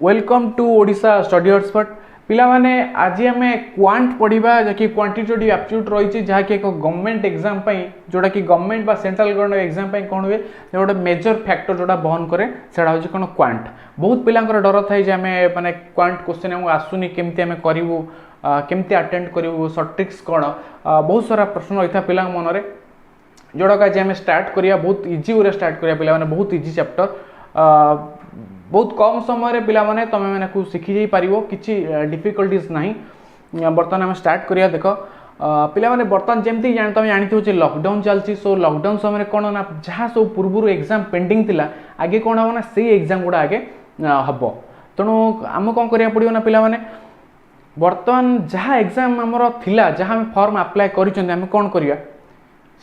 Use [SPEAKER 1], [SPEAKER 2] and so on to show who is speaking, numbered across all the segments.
[SPEAKER 1] Welcome to Odisha study hotspot पिला माने आज आम क्वांट पढ़ा जहाँकि क्वांटिटेटिव एप्टीट्यूड रही जहाँकि एक गवर्नमेंट एग्जाम जोटा कि गवर्नमेंट बा सेंट्रल गवर्नमेंट एग्जाम कौन हुए गोटे मेजर फैक्टर जोटा बहन करे से हूँ कौन क्वांट। बहुत पिला डर थाए आम माने क्वांट क्वेश्चन आमको आसुनी केमती आम करूँ केमती अटेंड करूँ सर्ट ट्रिक्स कौन बहुत सारा प्रश्न रही था पिला मन में जोड़ा आज आम स्टार्ट करिया बहुत इजी वे स्टार्ट करिया पिला माने बहुत इजी चैप्टर बहुत कम समय पिला माने तुम मैंने को शिखी जाई पारिबो किछि डिफिकल्टीज नहीं। बर्तमान आम स्टार्ट करिया देख पिला माने बर्तमान जेमती जान तुम जानी जे लॉकडाउन चलछि सो लॉकडाउन समय कौन ना जहाँ सब पूर्व एग्जाम पेंडिंग थिला आगे कौन हम ना से एग्जाम गुड़ा आगे हम तेणु आम कौन करिया पड़ियो ना पिला माने बर्तमान जहाँ एग्जाम आमर थिला जहाँ आम फॉर्म अप्लाई करिसें आम कौन करिया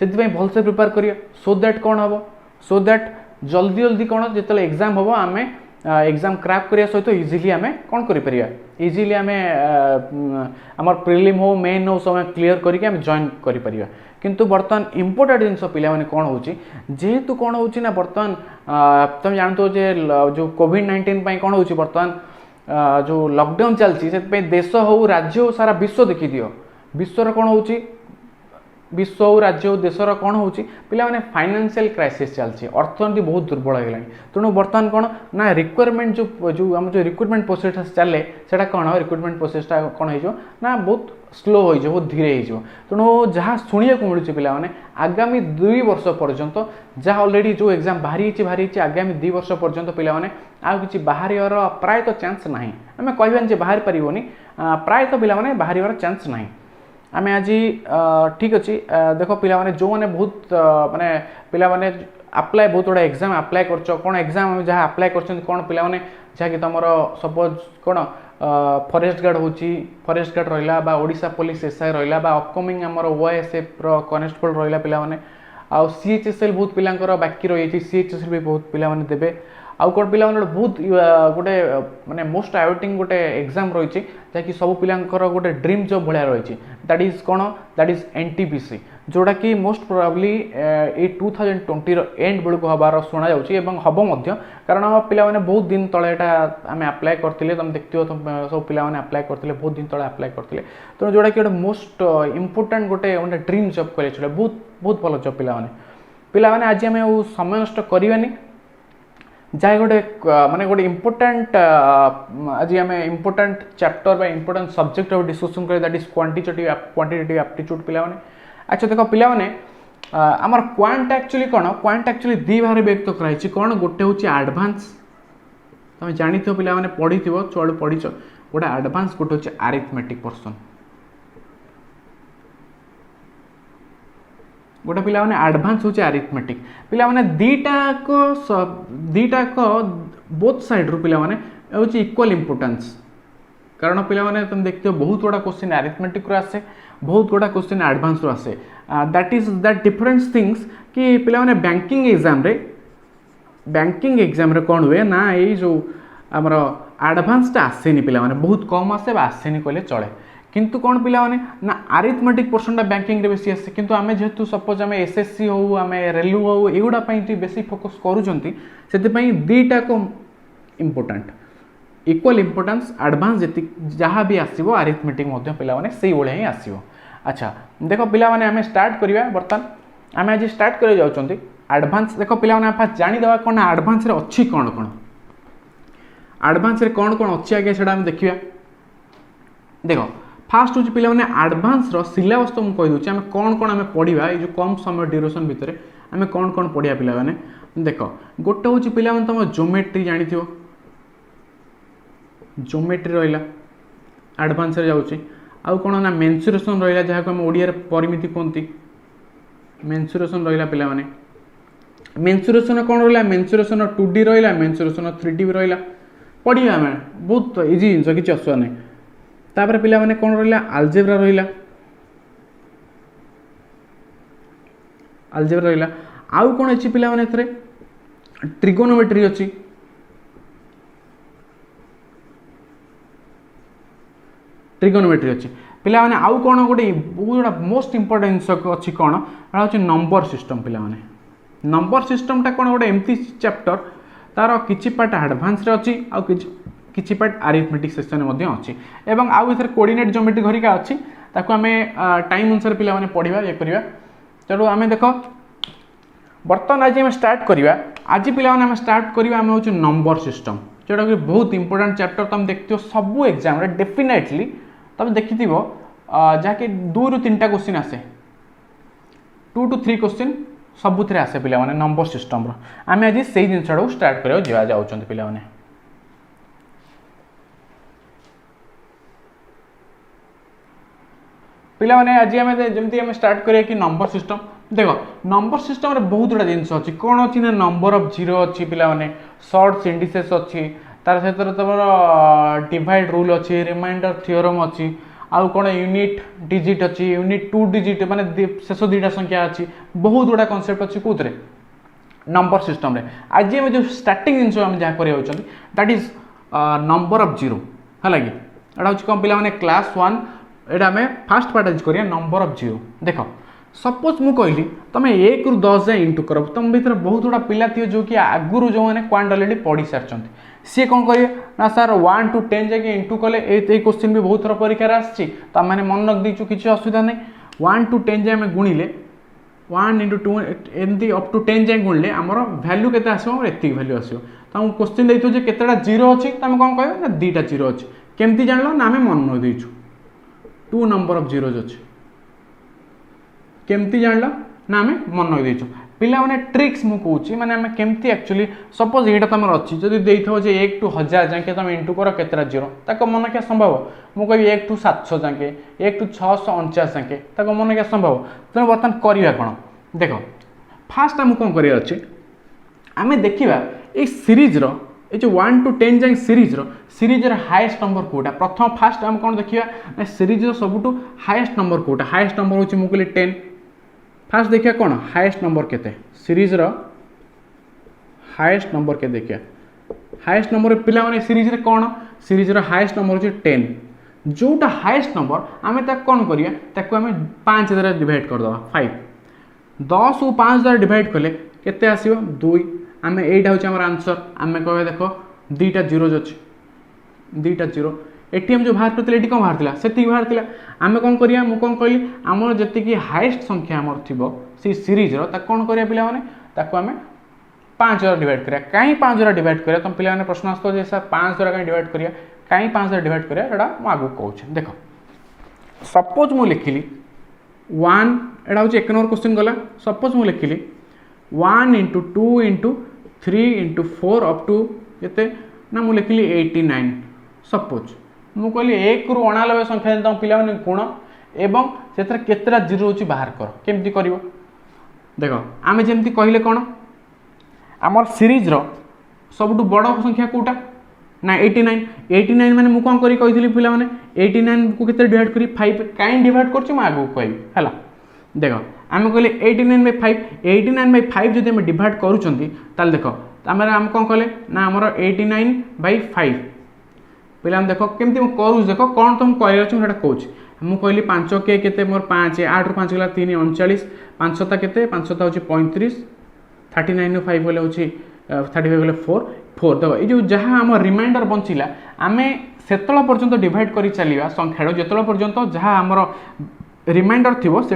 [SPEAKER 1] से भलसे प्रिपेयर करिया सो दैट कौन हम सो दैट जल्दी जल्दी कौन जो एग्जाम हम आम एग्जाम क्रैक करिया सहित इजिली आम कौन करिया इजिली आम आमर प्रिलिम हो मेन हो सब क्लीयर करके आम जॉइन करिया। किंतु बर्तमान इंपोर्टेंट जिनस पिला माने कौन होची जेहेतु कौन होची ना बर्तमान तुम जानते हो जे जो कोविड-19 कौन होची बर्तमान जो लॉकडाउन चलती से देश हो राज्य हो सारा विश्व देखी दियो विश्वर कौन होची विश्व हो राज्य हो देशर कौन होची पिला माने फाइनेंशियल क्राइसिस चलती अर्थनीति बहुत दुर्बल हो गलानी तेणु बर्तमान कौन ना रिक्वायरमेंट जो आम जो रिक्रुटमेंट प्रोसेस चले से कौन रिक्रुटमेंट प्रोसेसटा कौन हो ना बहुत स्लो हो बहुत धीरे हो तेणु जहाँ शुणा मिलूँ पिला माने आगामी 2 वर्ष पर्यंत जहाँ ऑलरेडी जो एग्जाम बाहरी आगामी 2 वर्ष पर्यंत पिला माने आउ किछि बाहर प्रायतः चांस नहीं आम कहबानी बाहर पारिबोनी प्रायतः पिला माने बाहर चांस नहीं आम आज ठीक अच्छे देख पिला माने जो माने बहुत माने पिला माने अप्लाई बहुत गुड़ा एग्जाम अप्लाई कर कौन एग्जाम जहाँ अप्लाई कर कौन पिला माने जहाँकि तुम सपोज कौन फॉरेस्ट गार्ड होची फॉरेस्ट गार्ड रहिला बा ओडिशा पुलिस एसआई रहिला बा अपकमिंग हमर ओएसएफ रो कॉन्स्टेबल रहिला पिला माने आ सीएचएसएल बहुत पिलांकर बाकी रही सीएचएसएल भी बहुत पिला माने देबे आउ कौन पिला माने बहुत गोटे माने मोस्ट आउटिंग गोटे एग्जाम रही जहाँकि सब पिलांकर गोटे ड्रीम जॉब भाया रही दैट इज कौन दैट इज एनटीपीसी जोड़ा कि मोस्ट प्रोबेबली ए 2020 एंड बेलू हबार शुणा हम कारण पिला माने बहुत दिन तले आम अप्लाई करते तुम देखते सब पिला माने अप्लाई करते बहुत दिन तले अप्लाई करते तेणु जोड़ा कि मोस्ट इंपोर्टेंट गोटे गोटे ड्रीम जॉब कले चले बहुत बहुत भल जॉब पिला माने आज आम समय नष्ट करवानी जहाँ गोटे माने गोटे इम्पोर्टेंट आज आम इम्पोर्टेंट चैप्टर बा इम्पोर्टेंट सब्जेक्ट डिस्कसन कर दैट इज क्वांटिटेटिव एप्टीट्यूड पिला माने। अच्छा देख पिला माने आमर क्वांट एक्चुअली कौन क्वांट एक्चुअली 2 भाग व्यक्त कराई कौन गोटे हूँ एडवांस तुम जानी पिला माने पढ़ी चुआड़ पढ़ीच गोटे एडवांस गोटे हूँ अरिथमेटिक पोर्शन गोटे पिला माने एडवांस हूँ अरिथमेटिक पिला माने दीटा बोथ साइड रू पिला माने हूँ इक्वल इंपोर्टेंस कारण पिला माने तुम देखते हो बहुत गुड़ा क्वेश्चन अरिथमेटिक रो आसे बहुत गुड़ा क्वेश्चन एडवांस रो आसे that is that difference things कि पिला माने बैंकिंग एग्जाम रे कौन हुए ना ये जो आमर एडवांसटा आसेनी पिला माने बहुत कम आसे आसेनी कहले चले किंतु कौन पिला माने ना अरिथमेटिक पोर्शनटा बैंकिंग रे बेसी आसे किंतु आमे जेहेतु सपोज आमे एसएससी हो आमे रेलवे हो एगुड़ा पई बेसी फोकस करूचंती सेति पई दीटा को इंपोर्टेंट इक्वल इंपोर्टेंस एडवांस जी जहाँ भी आसो अरिथमेटिक पिला माने से भाया ही आसो। अच्छा देख पिला माने आमे स्टार्ट करिया बर्तमान आमे आज स्टार्ट कर जाउचंती एडवांस देख पिला माने आप जानिदेवा कौन एडवांस रे अच्छी कौन कौन एडवांस रे कौन कौन अच्छी आगे से देखिया देख फास्ट हूँ पिला माने एडवांस रो सिलेबस तो मुझे कहीदे आम कौन कौन आम पढ़ा ये जो कम समय ड्यूरेशन भितर आम कौन कौन पढ़ा पिला माने देख गोटे हूँ पिला माने तुम ज्योमेट्री जानी ज्योमेट्री रहा एडवांस जाऊँगी आउ कौन ना मेन्सुरेशन रहा जहाँ को आम ओडिया परिमिति कहती मेन्सुरेशन रहा पिला माने मेन्सुरेशन कौन रहा मेन्सुरेशन 2D रहा मेन्सुरेशन 3D भी रहा पढ़िया आम बहुत इजी जिन किसी असुविधा नहीं तापर पिला माने कौन रहा आलजेब्रा रहा आउ कौन अच्छी पिला माने ट्रिगोनोमेट्री अच्छी ट्रिगोनोमेट्री अच्छी पिला माने आउ कौन गोटे बहुत मोस्ट इंपोर्टेंट अच्छी कौन हूँ नंबर सिस्टम पिला माने नंबर सिस्टमटा कौन गोटे एमती चैप्टर तार किछि पार्ट एडवांस रे अच्छी आउ किछि किछि पार्ट अरिथमेटिक सेक्शन में अच्छी एवं आउ इधर कोऑर्डिनेट ज्योमेट्री घरिका अच्छी ताको आमे टाइम अनुसार पिला माने पढ़िबा ये करिबा। चलो आमे देखो बर्तमान आज आम स्टार्ट करवा आज पिला माने आम स्टार्ट करवा आम हूँ नंबर सिस्टम जोटा कि बहुत इंपोर्टेंट चैप्टर तुम देखियो सबू एग्जाम डेफिनेटली तुम देखि जहाँकि 2 ରୁ 3टा क्वेश्चन आसे 2 to 3 क्वेश्चन सबुथ आसे पिला माने नंबर सिस्टम रो आम आज से जिनसा स्टार्ट करा जाऊँ पिला माने। पिला माने आज आम जमी आम स्टार्ट करिया कि नंबर सिस्टम देखो नंबर सिस्टम रे बहुत गुड़ा जिनस अच्छी कौन अच्छी ना नंबर ऑफ जीरो अच्छी पिला माने शॉर्ट्स इंडिसेस अच्छी तार सहित तुम डिवाइड रूल अच्छी रिमाइंडर थ्योरम अच्छी आउ कौन यूनिट डिजिट अच्छी यूनिट 2 डिजिट माने शेष 2टा संख्या अच्छी बहुत गुड़ा कॉन्सेप्ट अच्छी कौन नंबर सिस्टम रे आज आम जो स्टार्टिंग जिनस आम जहाँ कर that is number of zero है कि एटा कौन पिला माने क्लास 1 एटा आम फास्ट पार्ट आज करिया नंबर ऑफ जीरो देखो सपोज मु कहली तुम 1 ରୁ 10 जाए इंटू कर तुम भर बहुत गुड़ा पिला थी जो कि आगुरी जो मैंने क्वांट अलरेडी पढ़ी सारी सी कौन करेंगे ना सर 1 to 10 जाके इंटू कले ये क्वेश्चन भी बहुत थर परीक्षा आसी तो आम मन रख दीचु किसी असुविधा नहीं 1 to 10 जाए आम गुणिले 1 into 2 एमती अप टू 10 जाए गुणिले आमर भैल्यू के एतिक भैल्यू आसो तो क्वेश्चन देखो जे केतेटा जीरो अच्छी तुम कौन कह ना 2टा जीरो अच्छी केमती जान ना आम मन रख दीचु 2 नंबर ऑफ जीरोज अच्छी केमती जान ना आम मन रख दीचु पिला माने ट्रिक्स मु कहूँ माने आम केमती एक्चुअली सपोज ये तुम अच्छी जब देथो जे 1 to 1000 जाके तुम इंटू कर केतरा जीरो ताको मन क्या संभव मु कह 1 to 700 जाके 1 to 649 जाके ताको मन क्या संभव तेणु बर्तमान करवा कौन देख फास्ट आम कौन कर आम देखा ये सीरीज ये जो 1 to 10 जाए सीरीज हाएस्ट नंबर कोटा प्रथम फास्ट आम कौन देखा सीरीज सबुठू हाएस्ट नंबर कोटा हाएस्ट नंबर हूँ मुझे 10 फास्ट देखिए कौन हाएस्ट नंबर केते सीरीज हाएस्ट नंबर के देखिए हाएस्ट नंबर पिला माने सीरीज रे कौन सीरीज हाएस्ट नंबर हूँ 10 जोटा हाएस्ट नंबर आम कौन करिया ताको आम 5 द्वारा डिवाइड करदे 5 10 को 5 द्वारा डिवाइड कले केते आसीबो 2 आम एटा हूँ आम आंसर आम कह देख 2टा जीरोज अच्छी 2टा जीरो एटीएम जो बाहर करते कौन बाहर से बाहर आम कौन करिया मु कौन कहली आमर जी हाएस्ट संख्या आमर थी से सीरीज कौन करिया पिला माने ताको आम 5 द्वारा डिवाइड करिया कहीं 5 द्वारा डिवाइड करिया तुम पिला माने प्रश्न आसतो जे सर 5 द्वारा कहीं डिवाइड करिया कहीं 5 द्वारा डिवाइड करिया एटा मु आगु कहूँ देख सपोज मु लिखिली 1 एटा हूँ 1 नंबर क्वेश्चन गला सपोज मु लिखिली 1 into 2 into 3 into 4 up to ये ना मु लिखिली 89 सपोज मु कहली 1 ରୁ 89 संख्या तुम पिला माने गुण एवं से केतटा जीरो होची बाहर कर केमती करिवो देखो आमे जेमती कहले कोन आमर सीरीज रो सबटु बड़ संख्या कोटा ना 89 माने मु कोन करी कहितली पिला माने 89 को केते डिवाइड करी 5 काइन डिवाइड करछि म आगु कहबी हला देखो आमे कहले 89/5 जदि हम डिवाइड करूचंती ताल देखो आम कौन कले ना आमर 89/5 पिला देखो केमती करूँ देख कौन तुम कर कहूँ मुझे कहली 5 के केते मोर 5 8 ରୁ 5 गला 3 39 5 सता केते 5 सता होची 35 39 ରୁ 5 बोले होची 35 बोले 4 देखो ये जो जहाँ आम रिमाइंडर बंचिला आमे सेतला पर्यंत डिवाइड करी चलिया संख्या जेतला पर्यंत जहाँ आमर रिमाइंडर थी से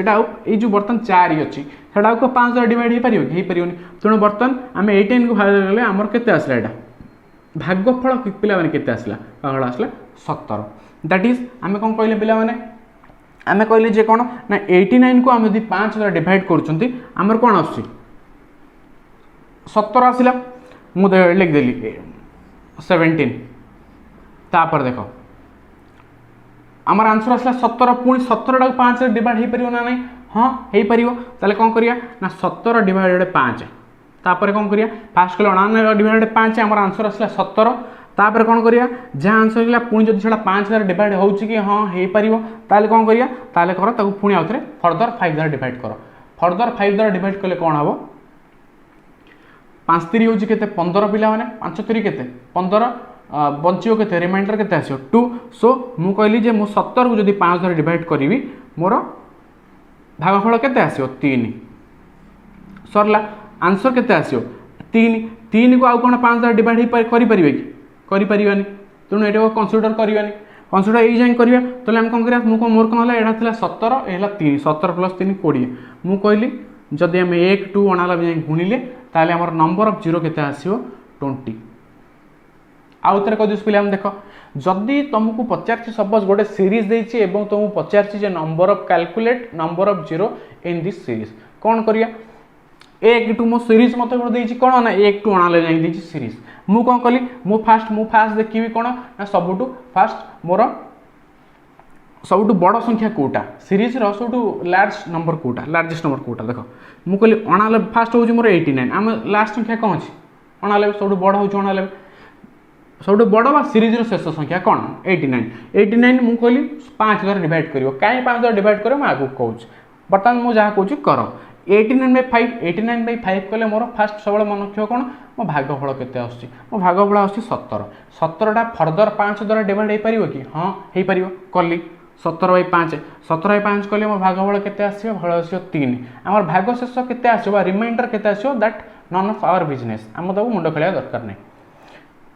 [SPEAKER 1] जो बर्तन 4 अच्छी से 5 द्वारा डिवाइड हो पारे तेणु बर्तन आम 18 को भाग गले आमर केते आसला एटा भागफल पिला माने केते आसला भागफल आसला 17 दैट इज आम कौन कहले पिला माने आम कहले जे कौन ना 89 को आम यदि 5 द्वारा डिवाइड करूछंती आमर कौन आसी 17 आसला मु लिख देली 17 तापर देखो आमर आंसर आसला 17 पुणी 17 टाक 5 रे डिवाइड हो पारियो ना नहीं हाँ हो पारियो ताले कौन करिया ना 17 डिवाइडेड 5 तापर कौन करिया फास्ट कले 99 डिवाइडेड 5 आमर आंसर आसला 17 तापर कौन करिया जहाँ आंसर गला पुणी जब सेटा 5 द्वारा डिवाइड होउची कि हाँ हो पारियो ताले कौन करिया ताले कर ताकू पुणी आउथरे फर्दर 5 द्वारा डिवाइड कर फर्दर 5 द्वारा डिवाइड कले कौन हबो 5 3 होउची केते 15 पिला माने 5 3 केते 15 बंचियो के रिमाइंडर के आसो 2 सो मु कहली जे मु 17 को जदि 5 द्वारा डिवाइड करी मोर भागफल केते आसो 3 सरला आंसर केते आसो 3 को आउ कोन 5 द्वारा डिवाइड करि परिबे कि करि परिबानी तेणु ये कनसीडर करवानी कनसीडर यही जाए करा तो आम कौन करा मोर कौन है यहाँ 17 ये 3 17 + 3 20 मुझे कहली जदि आम 1 2 अणालबे जाए गुणिले ताले आमर नंबर ऑफ जीरो केते आसीओ 20 आउ थे कह पे देख जदि तुमको पचार सपोज गोटे सीरीज देती है तुमको पचार number of calculate number of zero in this series कौन करिया 1 2 मो सीरीज मत गोटे कौन ना 1 2 अणालबे जाए सीरीज मु कौन कली मु फास्ट देखी कौन ना सबुठू फास्ट मोर सबुठू बड़ संख्या कोटा सीरीज सबुठू लार्जेस्ट नंबर कोटा देख मु कहली अणालबे फास्ट हूँ मोर 89 आम लास्ट संख्या कौन अच्छी अणालबे सबुठू बड़ हूँ अणालबे सबुठू बड़ बा सीरीज शेष संख्या कौन 89 मु कहली 5 द्वारा डिवाइड कर कहीं 5 द्वारा डिवाइड कर आगे कहूँ बर्तमान मुझे जहाँ कहूँ कर 89/5 कले मोर फास्ट सब मन रखियो कौन मो भागफल केते आसुची मो भागफल आसुची 17 फर्दर 5 द्वारा डिवाइड हो पार कि हाँ हो पार कली 17/5 कले मो भागफल केते आसीबो फल आसीबो 3 आमर भाग शेष केते आसीबो रिमाइंडर केते आसीबो that none of our business आम तक मुंड खेलिया दरकार नहीं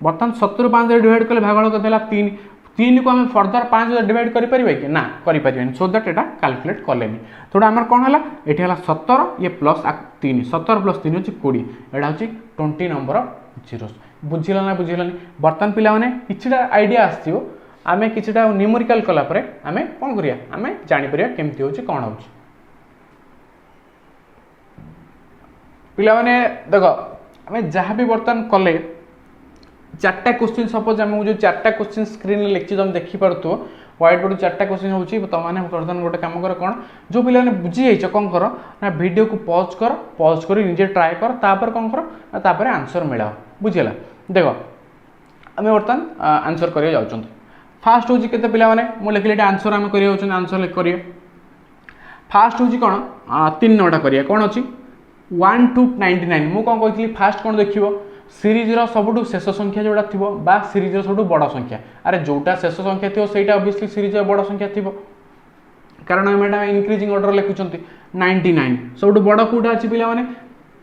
[SPEAKER 1] बर्तमान 70 5 डिवाइड कले भागफल केते 3 को आम फर्दर 5 डिवाइड करें कि ना करें सो दैट यहाँ कैलकुलेट कले थोड़ा आम कौन है ये 17 ये प्लस 3 17 + 3 हूँ 20 यहाँ हूँ 20 नंबर ऑफ जीरोस बुझिला ना बुझिलानी बर्तमान पिला माने किछिटा आइडिया आसो आम किछिटा न्यूमेरिकल कलापर आम कौन करिया आम जापर केमती हो कौन हो पिला माने देख आम जहाँ भी बर्तमान कले 4टा क्वेश्चन सपोज आम जो 4टा क्वेश्चन स्क्रीन में लिखी तुम देखिपुर व्हाइट बोर्ड 4टा क्वेश्चन हो तुमने बर्तमान गोटे कम कर कौन जो पिला बुझी जाइए कौन कर ना वीडियो को पॉज कर निजे ट्राए कर तापर कौन कर तापर आंसर मिला बुझीला देख आम बर्तमान आंसर कर जाऊँ फास्ट हूँ के पिला मुझे लिखिले आंसर आम कर आंसर करिए फास्ट हूँ कौन 3 9टा करिए कौन अच्छी 1 to 99 मुझे कौन कही फास्ट कौन देखिए सीरीज सबुठू शेष संख्या जोड़ा थी सीरीज सबुठू बड़ संख्या अरे जोटा शेष संख्या थी सहीटा ऑब्वियसली सीरीज बड़ संख्या थी कारण मैडम इनक्रीजिंग ऑर्डर लिखुंट 99 सबुठू बड़ कौटा अच्छी पिला माने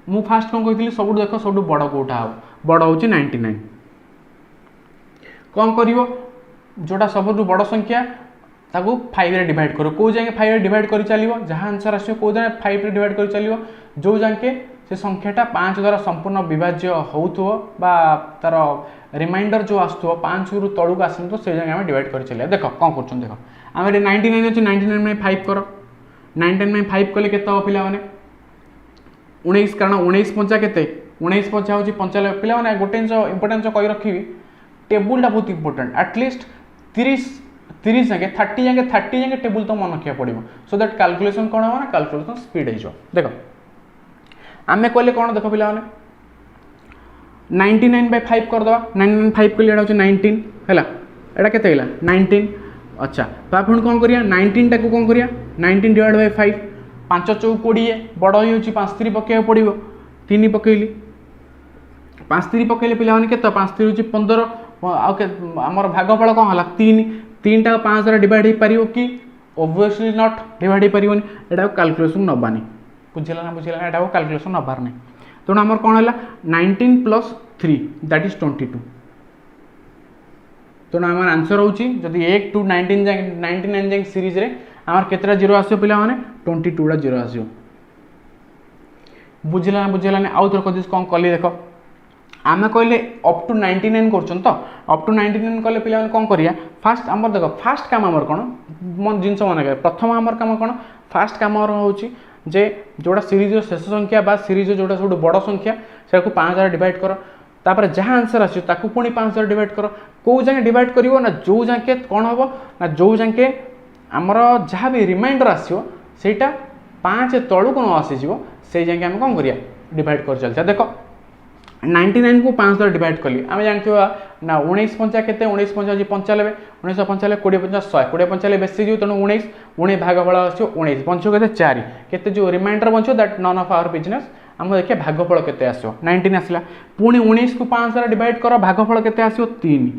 [SPEAKER 1] मु फास्ट कौन कही सबुठू देख सबुठू बड़ कौटा हो बड़ हूँ 99 कौन कर जोटा सबुठू बड़ संख्या ताकू 5 रे डिवाइड करो कौ जाए 5 रे डिवाइड कर चलो जहाँ आंसर आसो कौ जाए 5 रे डिवाइड कर चलो जो जाके से संख्याटा 5 द्वारा संपूर्ण विभाज्य हो तार रिमाइंडर जो आसो 5 रु तलू आस तो से जगह आम डिवाइड कर चलिए देख कौन कर देख आम 99 अच्छे 99/5 कर 99/5 कले के पिला माने 19 कारण 19 पंचा के 19 पंचा हूँ 95 पिला माने गोटे इंपोर्टेंस कही रखी टेबुलटा बहुत इंपोर्टेंट एटलिस्ट 30 जाके 30 जाके टेबुल तो मन रखा पड़ो सो दैट कैलकुलेशन कौन हो ना कैलकुलेशन स्पीड हो देख आमे कहले कौन देख पिला 99/5 करदे 99/5 कले हूँ 19 है एटा केते हला 19 अच्छा तो आप कौन करिया 19 टाक कौन करिया 19 डिवाइड बाय 5 5 4 20 बड़ ही होची 5 3 पकेया पड़ो 3 पकेली 5 3 पकेले पिला माने केते 5 3 होची 15 आमर भागफल कौन हला 3 टा 5 द्वारा डिवाइड हो पारियो कि ऑब्वियसली नॉट डिवाइड हो पारियोनी एटा कैलकुलेशन नबानी बुझिला ना एटा कैलकुलेशन नबार नहीं तेणु आमर कौन है 19 + 3 दैट इज 22 तेणु आम आंसर होची जदि 1 to 99 जाए सीरीज रे आमर केतरा जीरो आसो पिला माने 22टा जीरो आसो बुझिला ना आउ थोर कदिस कौन कली देख आम कहले अप टू 99 कर तो अप टू 99 कले पिला कौन करिया फास्ट आमर देख फास्ट काम आमर कौन जिनस मन प्रथम आमर काम कौन फास्ट काम होची जे जोड़ा सीरीज शेष संख्या बा सीरीज जोड़ा सब बड़ संख्या से 5 द्वारा डिवाइड कर तापर जहाँ आंसर आसो ताकू पुणी 5 द्वारा डिवाइड कर कौ जाए डिवाइड कर ना जो जाके कौन हम ना जो जाके आमर जहाँ भी रिमाइंडर आसो सेटा 5 तलू को न आसीज से जाके आम कौन करिया डिवाइड कर चलते देख 99 को 5 द्वारा डिवाइड कली आम जानते ना 19 पंचा के 19 पंचा 95 1995 20 पंचा 100 20 पंचा बेसी जो तेणु 19 भागफल आसो 19 पंचो के 4 के जो रिमाइंडर बचो that none of our business आम देखिए भागफल के आसो 19 आसला पुणी 19 को 5 द्वारा डिवाइड कर भागफल के आसो 3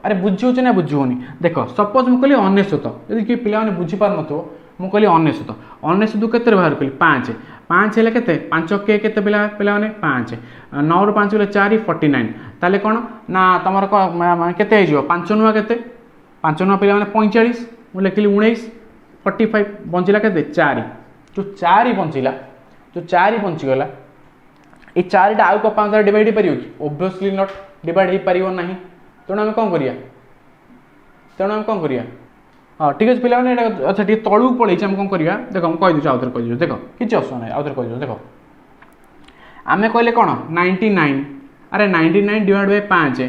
[SPEAKER 1] अरे बुझे ना बुझुनी देख सपोज मुझे कहली 19 यदि कि पिला बुझीपार मुझे कहली 19 19 के बाहर कली 5 5 हेले केते 5 के केते पिला पिला माने 5 9 रु 5 गले 4 49 ताले कोन ना तमर केते हे जो 5 नुआ केते 5 नुआ पिला माने 45 मु लिखली 19 45 बंचिला केते 4 जो 4 बंचिला जो 4 बंची गला ए 4 टा आउ को 5 द्वारा डिवाइड परियो कि ऑब्वियसली नॉट डिवाइड हे परियो नाही तेणु आम कौन करिया तेणु आम कौन करिया हाँ ठीक है पिला मैंने अच्छा ठीक तलू पड़े आम कौन करिया देख हम कह दूँ आउे कह दूँ देख किसी असुविधा ना आउे कह दूँ देख आम कहले कौन 99 अरे 99 डिवाइड बाय 5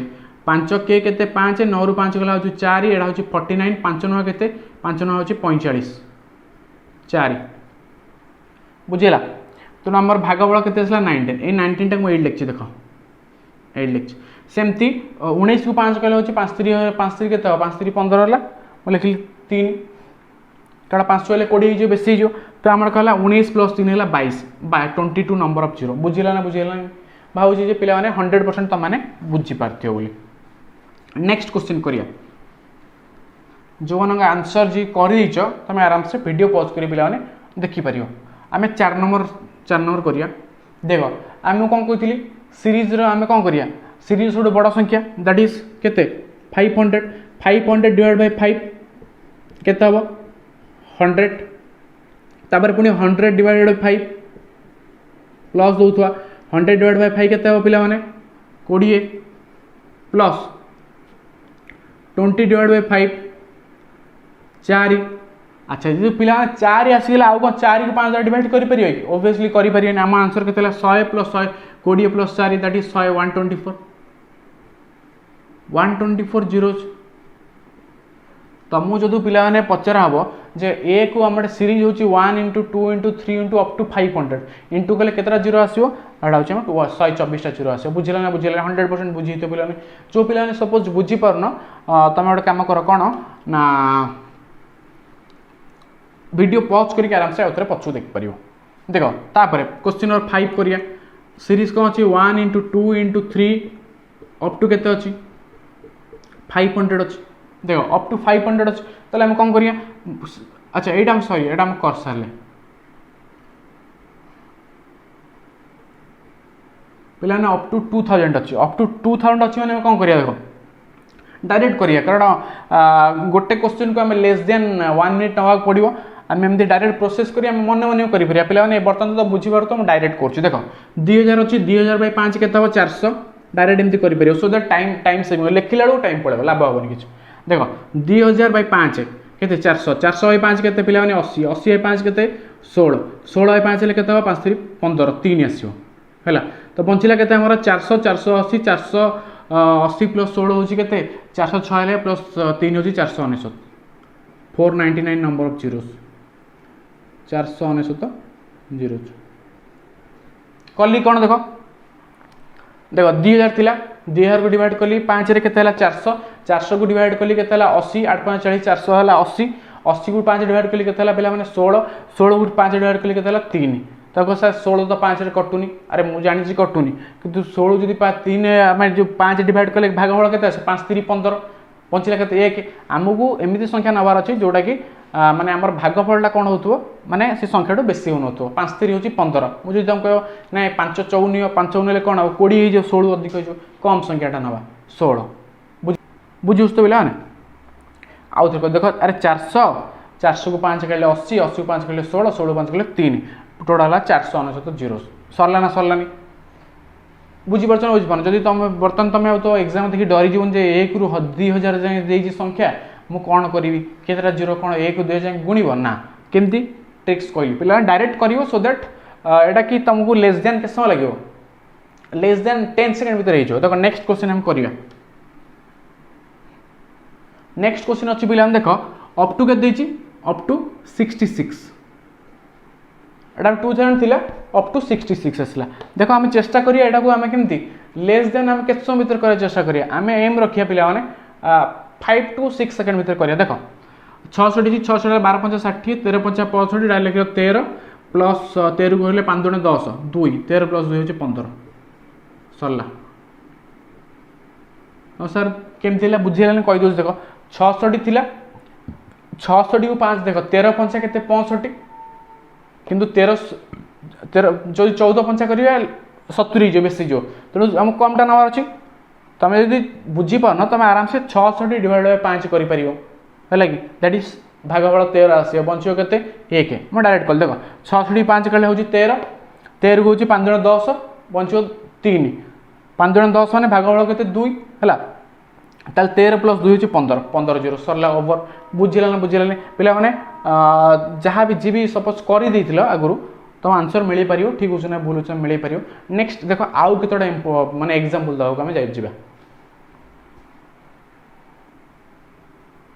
[SPEAKER 1] 5 के केते 5 9 रु 5 गला 4 एटा हूँ 49 5 नुआ केते 5 नुआ हूँ 45 4 बुझेगा तेणु आम भागफल के 19 ये 19 टाक मुझे लिखी देख ये लिखी सेमती 19 को 5 कहले हूँ 5 3 के 5 3 15 है मुझे लिखली 3 कारण 5 हेल्ले 20 हो बेसी हो तो आम कहला 19 + 3 है 22 नंबर ऑफ जीरो बुझिला ना बुझिला भावी पे 100% तुम मैंने बुझीपार बोली नेक्स्ट क्वेश्चन करिया जो मान आंसर जी कर तुम आराम से वीडियो पॉज कर पे देखिपर आम 4 नंबर करिया देख आम कौन कही सीरीज आम कौन करिया सीरीज गोटे बड़ संख्या दैट इज केते 500 डिवाइड बाय 5 केते हम 100 तापर पुणी 100 डिवाइडेड बाय 5 प्लस दौथुआ 100 डिवाइड बाय 5 केते हम पिला माने 20 प्लस 20 डिवाइड बाय 5 4 अच्छा जो पिला 4 आसीगला आउ कौन 4 को 5 द्वारा डिवाइड करि परियो कि ऑब्वियसली करि परियो आम आंसर केते 100 + 100 20 + 4 दैट इज 100 124 जीरोज तुमको जो पिला माने पचरा हम जे ए को आम सीरीज हूँ 1 × 2 × 3 × अप टू 500 इंटू कले केतरा जीरो आसो एटा हूँ 124 जीरो आस बुझिला ना बुझिला 100% बुझी तो पिला जो पिला सपोज बुझीपारन तुम गोटे कम कर कौन ना वीडियो पॉज करके आराम से आउे पछु देखिपर देख तापर क्वेश्चन नंबर 5 करिया सीरीज कौन अच्छी 1 × 2 × 3 अप टू केते अच्छी 500 अच्छी देख अप टू 500 अच्छी ताले हम कौन करिया अच्छा एटा सॉरी एटा हम कर सारे पिला अप टू 2000 अच्छी अप टू 2000 अच्छी मैंने कौन करिया देख डायरेक्ट करिया कारण गोटे क्वेश्चन को आम लेस देन 1 मिनिट नवा पड़ो आम एमती डायरेक्ट प्रोसेस करी मन मन कर पे बर्तमान तो बुझीपार तो डायरेक्ट कर देख 2000 अच्छी 2000 बाय 5 के 400 डायरेक्ट एमती कर सो दैट टाइम सेविंग लिखला बेलू टाइम पड़ेगा लाभ हेनी कि देख 2000 बाय 5 के 400 400 बाय 5 के 80 80 बाय 5 के 16 16 बाय 5 हेल्ले के 5 3 15 3 आसो है तो बंचला के 400 480 480 + 16 हूँ के 406 है प्लस 3 हूँ 499 499 नंबर ऑफ जीरोज 499 जीरोज कली कौन देख देख 2000 थिला 2000 को डिवाइड कली 5 रे केते 400 400 को डिवाइड कली केते 80 8 5 40 400 है 80 80 को 5 डिवाइड कली केते पे 16 16 को 5 डिवाइड कली केते 3 तक सर 16 तो 5 कटुनी अरे मुझे जानी कटुनी कि 16 जब 3 आम जो 5 डिवाइड कले भागफल के 5 3 15 बंचला के 1 आमको एमती संख्या नबार अच्छे जोटा कि माने आमर भागफलटा कौन हो माने से संख्या बेसी हो 5 3 हूँ 15 मुझे तुम कह ना 5 54 5 ने कौन 20 हो 16 अधिक हो कम संख्याटा ना 16 बुझुस तो पिला आउ थे देख अरे 400 400 को 5 कले 80 80 को 5 कले 16 16 5 कले 3 टोटाल 499 जीरो सरला ना सरलानी बुझीपार बुझीपार जब तुम बर्तमान तुम तो एग्जाम देखिए डरी जीवन जे 1 ରୁ 2000 जाए संख्या मु कौन करी केतटा जीरो कौन 1 ରୁ 2000 गुणव ना केमती ट्रिक्स कहली पे डायरेक्ट कर सो दैट एटा कि तुमको लेस देन के समय लगे लेस देन 10 सेकेंड भीतर हो देखो नेक्स्ट क्वेश्चन हम करिया नेक्स्ट क्वेश्चन अच्छी पे देख अप टू के अप टू 66 एटा 2000 थिला अप टू 66 आसला देख आम चेष्टा करिया एटा को आम केमती लेस देन आम केत समय भीतर कर चेष्टा करिया आम एम रखिया पिला माने 5 to 6 सेकेंड भीतर करिया देख 660 600 12 5 60 13 5 65 डायरेक्ट 13 प्लस 13 को 5 2 10 2 13 प्लस 2 हो 15 सरला हाँ सर केमती बुझेगा कही दूस देख 660 थिला 660 को 5 देख 13 5 के 65 किंतु 13 जो 14 पंचा करिया 70 जो बेसी जो तेणु आम कमटा नवार अच्छी तुम यदि बुझीपार तुम आराम से 66 डिवाइड बाय 5 कर कि दैट इज भागफल 13 आस बंचो के 1 मैं डायरेक्ट कल देख 66 5 कले हूँ 13 13 को 5 जन 10 बंचो 3 5 जन 10 मैंने भागफल के 2 है ताल 13 प्लस 2 हूँ 15 15 जीरो सरला ओवर बुझिला बुझिलानी पिला मैंने जहाँ भी जी भी सपोज कर आगुरी तुम आंसर मिल पार ठीक अच्छे ना भूल अच्छे मिल पार नेक्स्ट देख आउ कतोटा माने एग्जांपल दवाक आम जा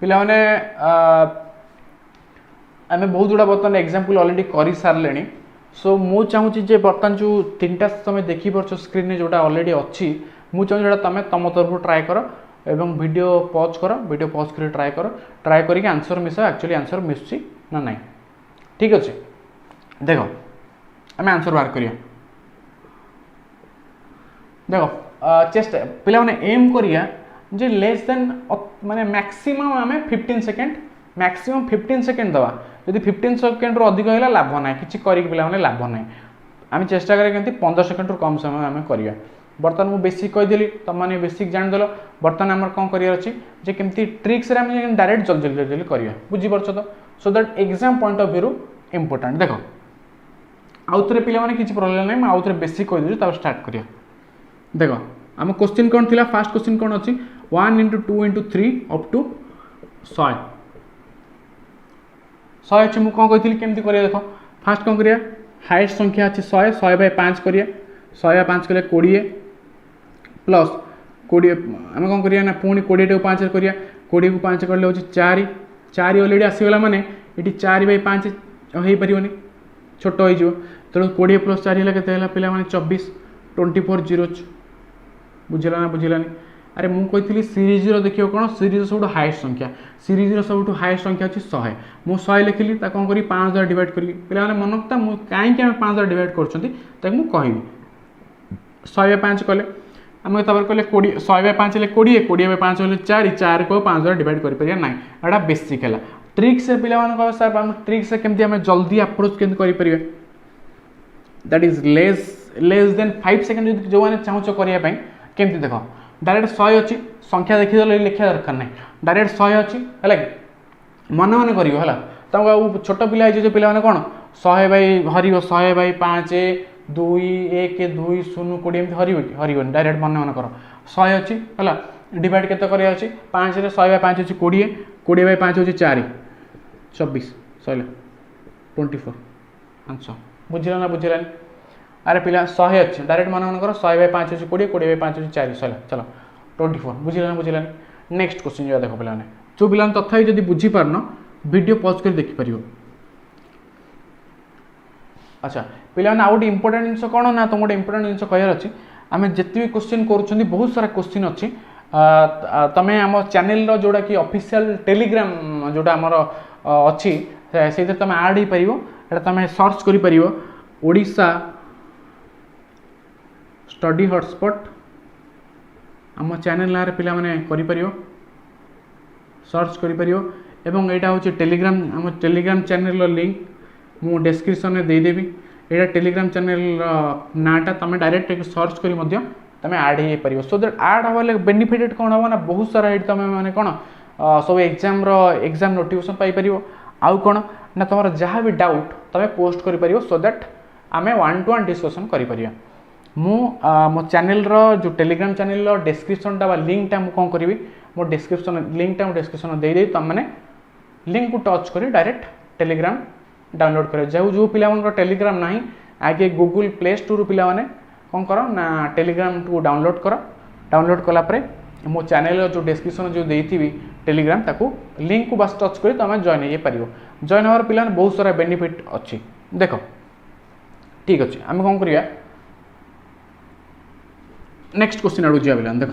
[SPEAKER 1] पिला मैंने आम बहुत गुड़ा बर्तमान एग्जांपल ऑलरेडी कर सारे सो मु चाहूँगी जे बर्तमान जो 3टा तुम देखिपार स्क्रीन में जोटा ऑलरेडी अच्छी मुझे चाहूँ तुम तुम तरफ ट्राए कर एवं वीडियो पॉज कर ट्राए करके आंसर मिस एक्चुअली आंसर मिसुची ना नहीं ठीक अच्छे देख आम आंसर बाहर करिया देख चेष्टा पिला माने एम करिया जे लेस देन माने मैक्सिमम आम 15 सेकेंड मैक्सिमम 15 सेकेंड दवा यदि 15 सेकेंड अधिक है लाभ ना कि पिला लाभ ना आम चेष्टा करें 15 सेकेंड कम समय आम करिया बर्तमान मुझे बेसिक कहीदेली तुम मैंने बेसिक जानीदेल बर्तमान आम कौन करार अच्छी जे केमती ट्रिक्स डायरेक्ट जल्दी जल्दी जल्दी करिया बुझीपार तो so that exam point of view important देख आउ थे पिला माने किसी प्रॉब्लम नहीं मैं आउ थे बेसिक कहीदेली तब स्टार्ट करिया देख आम क्वेश्चन कौन थी फास्ट क्वेश्चन कौन अच्छी 1 × 2 × 3 अप टू 100 अच्छी मुझे कौन कही केमती करिया देख फास्ट कौन करिया हाइएस्ट संख्या अच्छी 100 100 बाय 5 करिया 100 बाय 5 कले 20 प्लस 20 आम कौन करिया ना पुणी 20 को 5 करिया 20 को 5 कले हूँ 4 4 ऑलरेडी आसीगला माने ये 4 बाय 5 हो पारनी छोट हो तेणु 20 प्लस 4 है पिला माने 24 24 जीरो बुझला ना बुझलानी अरे मुझे कही सीरीज देखिए कौन सीरीज सब हाइएस्ट संख्या सीरीज सब हाइएस्ट संख्या अच्छी 100 मुझे 100 लिखिली कौन करी 5 द्वारा डिवाइड करी पिला मनकता मुझे कहीं 5 द्वारा डिवाइड कर कह 100 बाय 5 कले आम कले 100 बाय 5 हेल्ले 20 20 बाय 5 हेल्ले 4 4 को 5 द्वारा डिवाइड कर ना एटा बेसिक है ट्रिक्स पे सर ट्रिक्स केमती आम जल्दी अप्रोच के that is less than 5 second जो मैंने चाहूँ करने केमती देख डायरेक्ट 100 अच्छी संख्या देखीदे लिखा दरकार ना डायरेक्ट 100 अच्छी है मन मन कर तुमको छोट पिला जो पिला कौन 100 बाय हर 100 बाय 5 2 1 2 0 20 एमती हरन डायरेक्ट मन मन कर 100 अच्छी है डिवाइड केते कर 5 100 बाय 5 अच्छी 20 20 बाय 5 हूँ 4 24 सर 24 आंसर बुझला ना बुझलानी अरे पिला 100 अच्छे डायरेक्ट मन मन कर 100 बाय 5 अच्छी 20 20 बाय 5 अच्छी 4 सर चलो 24 बुझला ना बुझलानी नेक्स्ट क्वेश्चन जो देख पे जो पिला तथा जब बुझीपारन वीडियो पॉज कर देखिपर अच्छा पिला आउ गोटे इंपोर्टेंट जिनस कौन ना तुम गोटे इंपोर्टेंट जिनस कहार अच्छी आम जिते भी क्वेश्चन कर बहुत सारा क्वेश्चन अच्छी तुम आम चैनल जोड़ा कि ऑफिशियल टेलीग्राम जोटा आमर अच्छी से तुम ऐड हो पार तुम सर्च कर ओडिशा स्टडी हॉटस्पॉट आम चैनल ना पिला माने करि परियो सर्च करि परियो एवं एटा होची टेलीग्राम आम टेलीग्राम चैनल लिंक मु डिस्क्रिप्शन में दे देबी एटा टेलीग्राम चैनल नाटा तुम डायरेक्ट सर्च करी मध्य तुम ऐड हो पार सो दैट ऐड हवा बेनिफिटेड कौन हम ना बहुत सारा ये तुम मैंने कौन सब एग्जाम नोटिफिकेशन पाइपर आउ कौन ना तुम जहाँ भी डाउट तुम पोस्ट कर सो दैट आम 1-to-1 डिस्कसन कर मो चैनल जो टेलीग्राम चैनल डिस्क्रिप्शन टा लिंकटा मुझे कौन करी मो डिस्क्रिप्शन लिंकटा डिस्क्रिप्शन दे तुम मैंने लिंक को टच कर डायरेक्ट टेलीग्राम डाउनलोड कर जो पिला टेलीग्राम ना आगे गूगल प्ले स्टोर पिला माने कौन कर ना टेलीग्राम को डाउनलोड कलापर मो चैनल जो डिस्क्रिप्शन जो देती टेलीग्राम ताकू लिंक को बस टच कर तुम जॉइन हो पार जॉइन हमार पिला बहुत सारा बेनिफिट अच्छी देख ठीक अच्छे आम कौन करिया नेक्स्ट क्वेश्चन आड़ जा पिला देख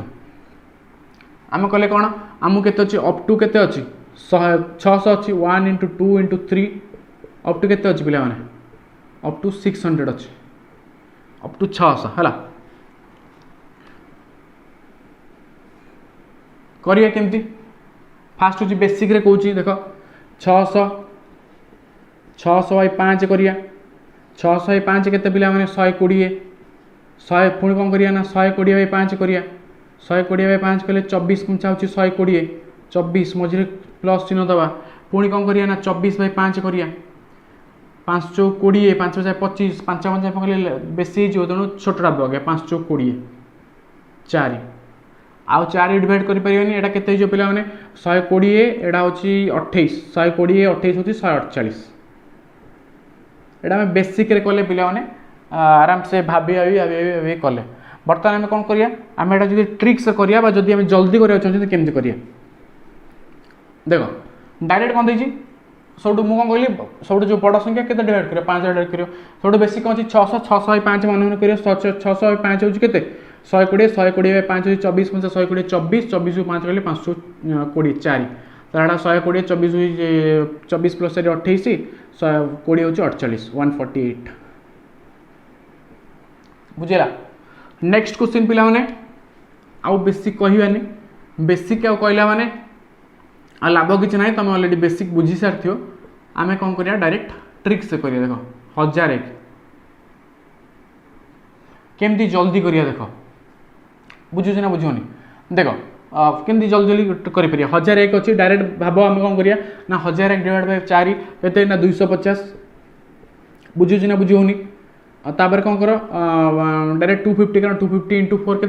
[SPEAKER 1] आम कले कौन आम के अप टू के 600 अच्छी 1 × 2 × 3 अप टू के पिला माने अप टू 600 अच्छी अप टू 600 है करिया केमती फास्ट हूँ बेसिक रे कहूँ देख 600 बाय 5 करिया 605 केते पिला माने 120 100 पुणी कौन करिया ना 120/5 करिया 120/5 कले 24 पंचा होची 120 24 मझे प्लस चिन्ह दबा पुणी कौन करिया ना 24/5 करिया 5 चौ 20 5 5 25 5 5 पकड़े बेसी जो तेणु छोटा बगे 5 चौ 20 4 आउ 4 डिवाइड कर परियोनी एटा केते जो पिला माने 120 एटा होची 28 120 28 होची 148 एटा में बेसिक रे कोले पिला माने आराम से भाभी कले बर्तमान आम कौन करिया आम एटा जदि ट्रिक्स करिया बा जदि आम जल्दी करिया चाहते केमती करिया देखो डायरेक्ट कौन देजी सब मुझे कौन कहली सब जो बड़ संख्या के डिवाइड कर 5 डिवाइड कर सब बेसिक कौन 600 605 मन कर 605 हूँ के 120 120/5 हूँ 24 5 120 24 24 5 कले 520 4 तारा 120 24 प्लस 28 120 हूँ 48 148 बुझेगा नेक्स्ट क्वेश्चन पिला माने आउ बेसिक कहवानी बेसिक आउ कहला माने आ लाभ किसी ना तुम अलरेडी बेसिक बुझी सारी आम कौन करिया डायरेक्ट ट्रिक्स से करिया देखो 1001 केमती जल्दी करिया देखो बुझुछ ना बुझुनी देखो केमती जल्दी जल्दी करि परिया 1001 अच्छी डायरेक्ट भाव आम कौन करिया ना 1001 डिवाइड बाय 4 केते ना 250 बुझुछ ना बुझुनी तापर कौन कर डायरेक्ट 250 कारण 250 × 4 के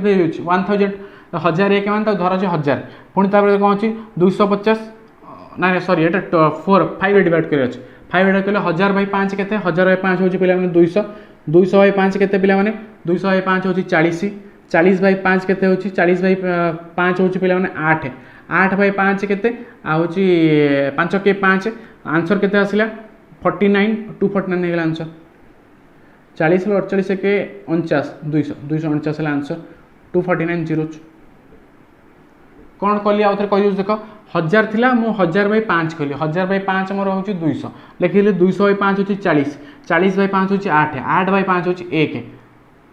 [SPEAKER 1] 1000 1001 मान धर 1000 पुणी तापर कौन अच्छी 250 ना सॉरी ये 5 डिवाइड कर 5 डिवाइड कले 1000/5 के 1000/5 हूँ पे 200 200/5 के पे 200/5 हूँ 40 40/5 के 40/5 हूँ पे 8 8/5 के हूँ 5 के 5 आंसर के आसला 49 249 है आंसर 40 48 के 49 249 है आंसर 249 जीरो कौन कली आउ थे कह देख 1000 थिला मु 1000/5 कली 1000/5 मोर हूँ 200 लिखिले 200/5 हूँ 40 40/5 हूँ 8 8/5 हूँ 1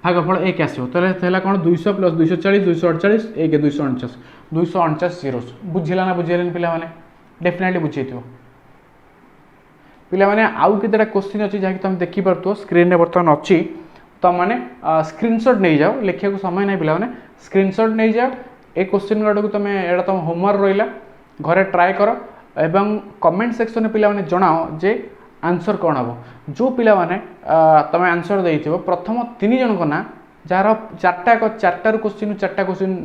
[SPEAKER 1] भागफल 1 आसो तो कौन 200 + 240 248 1 249 249 जीरो बुझिला ना बुझेल पिला माने डेफिनेटली बुझे पिला माने आउ केतेटा क्वेश्चन अच्छी जहाँकि तुम देखिपो स्क्रीन में बर्तमान अच्छी तुम मैंने स्क्रीनशॉट नहीं जाओ लिखा समय नहीं पिला माने स्क्रीनशॉट नहीं जाओ ए क्वेश्चन गुड़ा को तुम एटा तुम होमवर्क रहा घरे ट्राए कर एवं कमेंट सेक्शन में पिला माने जनाओ जे आंसर कौन हम जो पिला माने तुम आंसर देइथिबो प्रथम 3 जन को ना जार चार्टा क्वेश्चन 4टा क्वेश्चन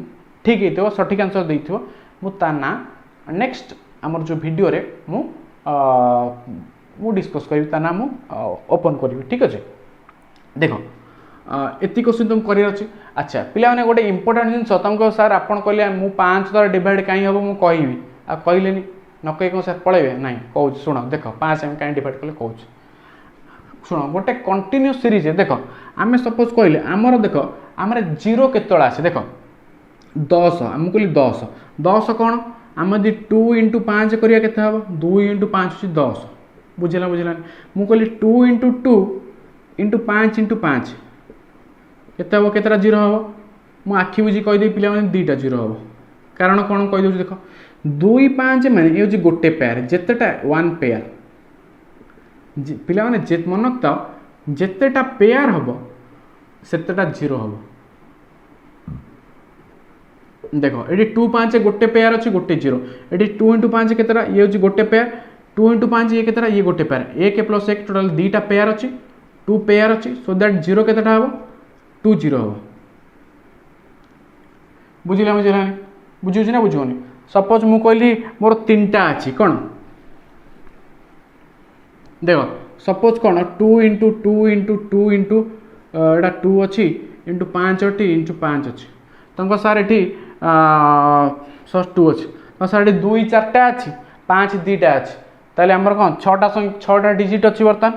[SPEAKER 1] ठीक है सठिक आंसर देइथिबो मु ता ना नेक्स्ट आमर जो वीडियो रे मु डिस्कस करी ता ना मु ओपन करी ठीक अच्छे देखो एति क्वेश्चन तुम कर अच्छा पिला माने गोटे इंपोर्टेंट जिन तुमको सर आप कहले मु 5 द्वारा डिवाइड कहीं हम मुझे कहबी आ कहले न कही कौन सर पलैबे ना कहूँ शुण देख 5 एम कहीं डिवाइड कले कहूँ शुण गोटे कंटिन्यू सीरीज देख आम सपोज कहले आमर देख आम जीरो केत आसे देख 10 आम कहली 10 10 कौन आम यदि 2 × 5 करिया केते हम 2 × 5 होची 10 बुझला बुझला मु कहली 2 × 2 × 5 × 5 केते हम केतेटा जीरो हम मु आखि बुझी कहीदे पिला माने 2टा जीरो हम कारण कौन कह दे देख 2 5 माने ये होची गोटे पेयर जेतेटा 1 पेयर पिला माने जे मन रखता जेतेटा पेयर हम सेतेटा जीरो हम देखो ये 2 5 गोटे पेयर अच्छी गोटे जीरो ये 2 × 5 केतेटा ये होची गोटे पेयर 2 × 5 ये केतेटा ये गोटे पेयर 1 + 1 टोटल 2टा पेयर अच्छी 2 पेयर अच्छी सो दैट जीरो केतेटा हम 2 जीरो हम बुझिला बुझिला बुझुछि ना बुझुनी सपोज मु कहली मोर 3टा अच्छी कौन देखो सपोज कौन 2 × 2 × 2 × एटा 2 अच्छी × 5 × 5 अच्छी तुमको सर ये 2 अच्छी तो सर ये 2 4टा अच्छी 5 2टा अच्छी ताले आमर कौन 6टा डिजिट अच्छी बर्तमान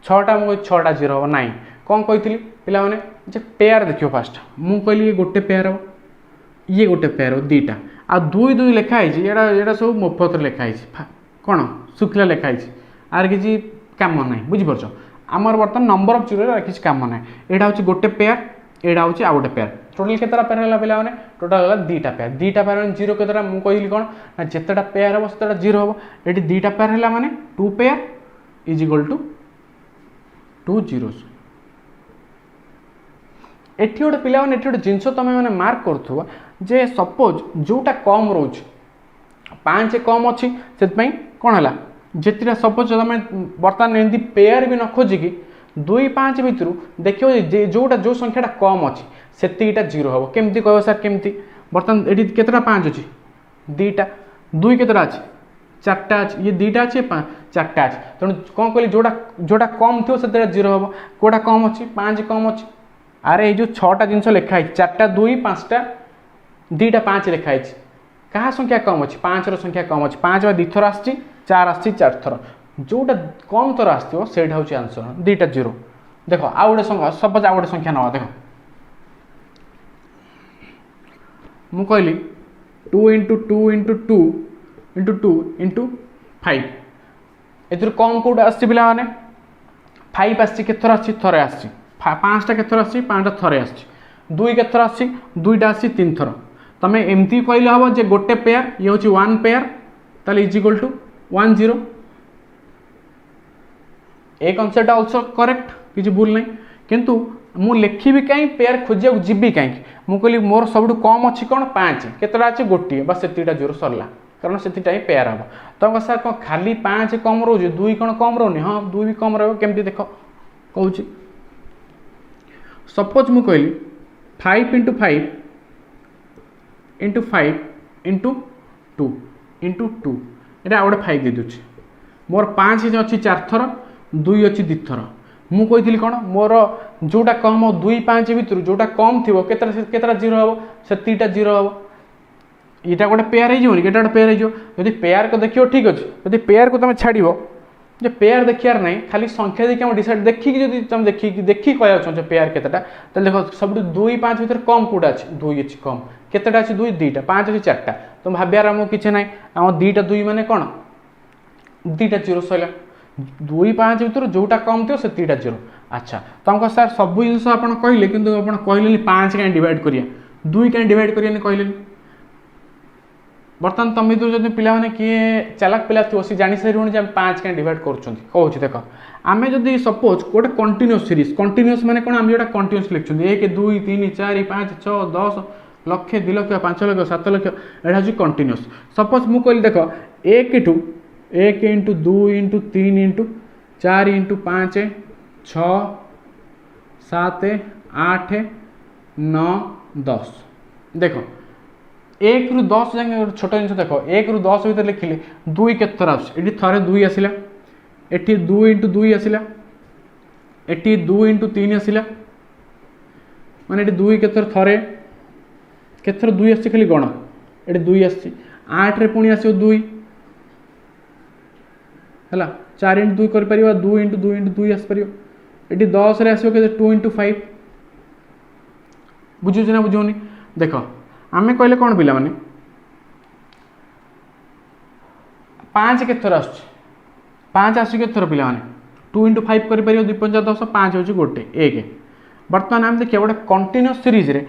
[SPEAKER 1] 6टा मुझे 6टा जीरो हम ना कौन कही पिला माने जे पेयर देखियो फास्ट मु कहली ये गोटे पेयर हम ये गोटे पेयर 2टा आ 2 2 लिखाई ये सब मुफ्त लिखाई कौन शुक्ला लिखाई आर किसी काम ना बुझीपार आमर बर्तमान नंबर ऑफ जीरो किसी काम ना यहाँ हूँ गोटे पेयर यहाँ हूँ आउ गोटे पेयर टोटाल केतटा पेयर है पिला टोटाल है 2टा पेयर 2टा पेयर जीरो केतटा मुझे कहली कौन ना जितेटा पेयर हम से जीरो हम ये 2टा पेयर है माने 2 pair is equal to 2 zeros एठी गोटे पिला माने एठी गोटे जिनस तुम मैंने मार्क करूँ जे सपोज जोटा कम रोच 5 कम अच्छी से कौन है जितना सपोज तुम बर्तमान एमती पेयर भी न खोजिकी 2 5 भितर देखिए जोटा जो संख्याटा कम अच्छी सेतीटा जीरो हम केमती कह सर केमती बर्तमान ये केतटा 5 अच्छी 2टा 2 केतटा अच्छी 4टा अच्छी ये 2टा अच्छी 4टा अच्छी तेणु कौन कहली जोटा कम थो से जीरो हम कौटा कम अच्छी 5 कम अच्छी अरे ये जो 6टा जिनस लिखाई 4टा 2 5टा 2टा 5 लिखाई क्या संख्या कम अच्छी 5 संख्या कम अच्छी 5 2 थर आस 4 आस 4 थर जोटा कम थर आसो से आंसर 2टा जीरो देख आउ गोटे सपोज आउ गोटे संख्या ना देख मु कहली 2 इंटू 2 इंटू 2 इंटू 2 इंटू 5 ए कम कौटा आस पिला माने 5 आस केथर आस थरे आस 5टा केथर आस 5टा थरे आस 2 केथर आस 2टा आस 3 थर तमें एमती कहले हम जे गोटे पेयर ये हूँ 1 पेयर ताले is equal to 1 0 a concept also correct किसी भूल नहीं किंतु मु लिखी कहीं पेयर खोजा जीवी कहीं मु कहली मोर सब कम अच्छी कौन 5 केतटा अच्छे गोटे बस से जीरो सरला कारण से पेयर हम तुम सर कौन खाली 5 कम रोज 2 कौन कम रोनी हाँ 2 भी कम रमती देख कहूँ सपोज मु कहली 5 इंटू 5 इंटू 5 इंटू 2 इंटू 2 ये गोटे 5 दे दूँ मोर 5 अच्छी 4 थर 2 अच्छी 2 थर मु कही कौन मोर जोटा कम 2 5 भितर जोटा कम थी केतटा जीरो हम से जीरो हम यहाँ गोटे पेयर हो गोटे पेयर होती पेयर को देखिए ठीक अच्छे जब पेयर को तुम छाड़ जे पेयर देखार ना खाली संख्या देखिए हम डिसाइड देखिए तुम देखिए कह चाहो पेयर केतटा तो देख सब 2 5 भितर कम कौटा अच्छी 2 अच्छी कम केतटा अच्छी 2 2टा 5 अच्छी 4टा तो भाबार आम कि ना आम 2टा 2 माने कौन 2टा जीरो सरला 2 5 भितर जोटा कम थो से जीरो अच्छा तो हमको सर सब जिन आप कहले कि कहले 5 कहीं डिवाइड करिया 2 कहीं डिवाइड करिया कहले बर्तमान तुम जो पिला माने किए चालाक पिला थो सी जानी सारी जे 5 कहीं डिवाइड कर देख आम जब सपोज गोटे कंटिन्यूअस सीरीज कंटिन्यूअस माने कौन आम जो कंटिन्यूअस लिखुं 1 2 3 4 5 6 10 लक्ष 2 लक्ष 5 लक्ष 7 लक्ष यहाँ हूँ कंटिन्यूअस सपोज मु कहली देख 1 इंटू 2 इंटू 3 इंटू 4 इंटू 5 6 7 8 9 10 देख 1 रू 10 जाए छोट जिन देख 1 रू 10 भर लिखिले 2 केत थर आसुच्छी थे 2 आसला एटी 2 इंटू 2 आसला एटी 2 इंटू 3 आसला माने 2 केतर थे केतर 2 आस खाली गण ये 2 आस 8 रे पुणी आस 2 है 4 इंटू 2 कर 2 इंटू 2 इंटू 2 आसपर ये 10 रे आसो के 2 इंटू 5 बुझुच ना बुझुनी देख आमे कहले कौन पिला माने 5 के थर आस 5 आस के थर पिला माने 2 इंटू 5 कर 2 5 10 5 हूँ गोटे 1 बर्तमान आम देखिए गोटे कंटिन्यूअस सीरीज रे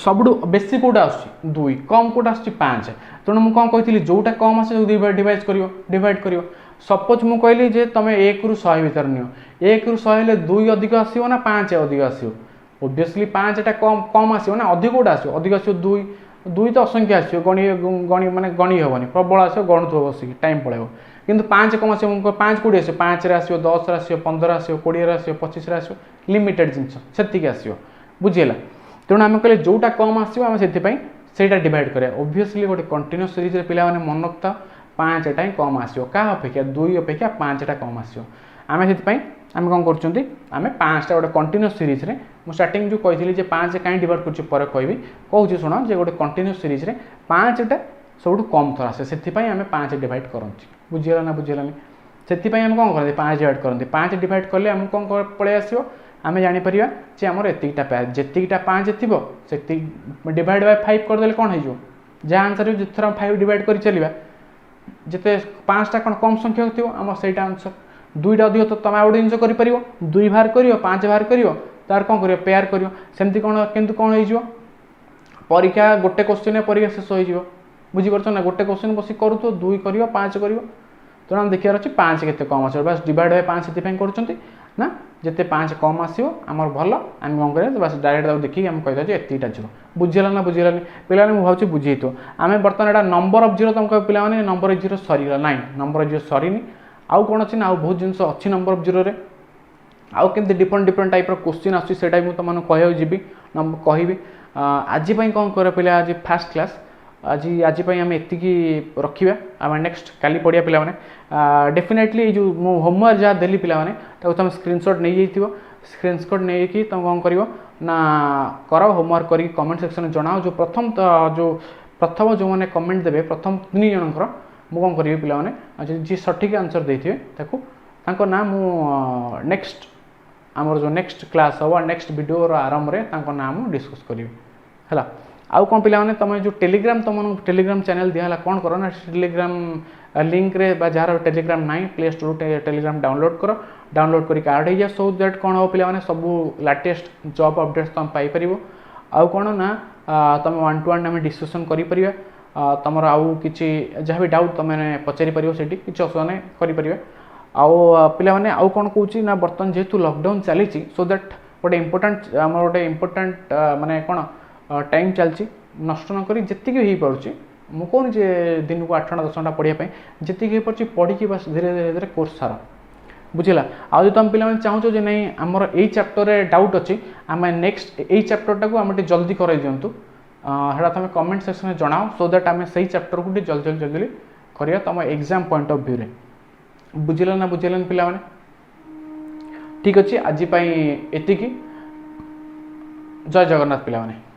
[SPEAKER 1] सब बेसी कौटा आस 2 कम कौटा आस 5 तेणु मुझे कौन कही जोटा कम आस डिवाइड कर सपोज मु कहली जे तुम 1 रू 100 भर नियो 1 रू 100 हेल्ले 2 अधिक आसो ना 5 अधिक आसो ओबियसली 5 कम कम आसो ना अधिक कौटा आसो अधिक आसो 2 तो असंख्य आसो गणी माने गणी हेनी प्रबल आसो गणुथ बसिक टाइम पड़े किंतु 5 कम आस 5 कोड़ी आसो 5 रे आसो 10 रे आसो 15 आसो 20 रे आसो 25 रे आसो लिमिटेड जिनस से आसो बुझीला तेणु आम कहले जोटा कम आसो आम से डिवाइड करें ओबियसली गोटे कंटिन्यूअस सीरीज रे पिला माने मन रखता 5टा ही कम आसो क्या अपेक्षा 2 अपेक्षा 5टा कम आसो आम से आम कौन कर आम 5टा गोटे कंटिन्यूअस सीरीज रे मु स्टार्टिंग जो कही 5 कहीं डिवाइड कर कहबी कहूँ शुण जे गोटे कंटिन्यूअस सीरीज रे 5टा सब कम थर आसे से आम 5 डिवाइड करती बुझीगला ना बुझीगलानी से आम कौन करते 5 डिवाइड करते 5 डिवाइड कले आम कौन पलि आसो आम जापर जे आमर एतिकटा पेयर जेतिकटा 5 थी से डिवाइड बाय 5 करदे कौन हो जहाँ आंसर जिते हम 5 डिवाइड कर चलवा जिते 5टा कौन कम संख्यक थी आम से आंसर 2टा अधिक तो तुम आउ जिन कर 2 बाहर कर 5 बाहर कर तार कौन कर पेयर कर सेमती कौन किंतु कौन हो परीक्षा गोटे क्वेश्चन परीक्षा शेष हो बुझीपार ना गोटे क्वेश्चन बस कर 2 कर 5 कर तेणु आम देखार अच्छे 5 के कम आस बस डिवाइड बाय 5 से कर जिते 5 कम आसो आम भल आम कौन करें बस डायरेक्ट देखिए आम कहीदा एतिटा जीरो बुझीगला ना बुझीगलानी पे मुझे बुझे तो आम बर्तमान एटा नंबर अफ जीरो तुम कह पे नंबर अफ जीरो सरीगला ना नंबर अफ जीरो सरीनी आउ कौन अच्छी ना आउ बहुत जिन अच्छी नंबर अफ जीरो आउ के डिफरेंट डिफरेंट टाइप क्वेश्चन आसटा मुझे तुमको कह जी कहि आज कौन कर पे आज फास्ट क्लास आज आज आम एति रखा आम नेक्स्ट काली पढ़िया पे डेफिनेटली जो मो होमवर्क जहाँ देली पे तुम स्क्रीनशॉट नहीं जाइए स्क्रीनशॉट नहीं कि तुम कौन कर ना कर होमवर्क कर कमेंट सेक्शन में जनाओ जो प्रथम जो मैंने कमेंट देवे प्रथम 3 जनकर मुझे कौन करी पे जी सठिक आंसर देते ना मु नेक्स्ट आमर जो नेक्स्ट क्लास हम नेक्स्ट वीडियो आरंभ में ना मुझे डिस्कस करी है आउ कौन पे तुम जो टेलीग्राम तुम टेलीग्राम चैनल दिया कौन कर ना टेलीग्राम लिंक रे जार टेलीग्राम ना प्ले स्टोर टेलीग्राम डाउनलोड कर डाउनलोड करके ऐड हो जाए सो दैट कौन हम पे सब लेटेस्ट जॉब अपडेट्स तुम पाइपर आउ कौन ना तुम 1-to-1 आम डिस्कसन कर तुम आउ कि जहाँ भी डाउट तुम पचारि पार से किसी असुविधा नहीं करें पे आउ कौन कौन ना बर्तमान जेहेतु लॉकडाउन चली सो दैट गोटे इम्पोर्टाट आम गोटे इम्पोर्टाट माने कौन टाइम चलती नष्ट नक जी हो पार्टी मु कौन जे दिन को 8-10 घंटा पढ़ाई जी हो पार्टी पढ़ी बस धीरे धीरे धीरे कोर्स सार बुझला आज तुम पे चाहो जे नहीं आमर यही चैप्टर डाउट अच्छी आम नेक्स्ट यही चैप्टर टाक आम जल्दी कर दिंतु है तुम कमेंट सेक्शन में जनाओ सो दैट आम से चैप्टर को जल्दी जल्दी जल्दी कर तुम एग्जाम पॉइंट ऑफ व्यू रे बुझिला ना बुझेलान पिला माने ठीक अच्छे आज एतिकी जय जगन्नाथ पिला माने।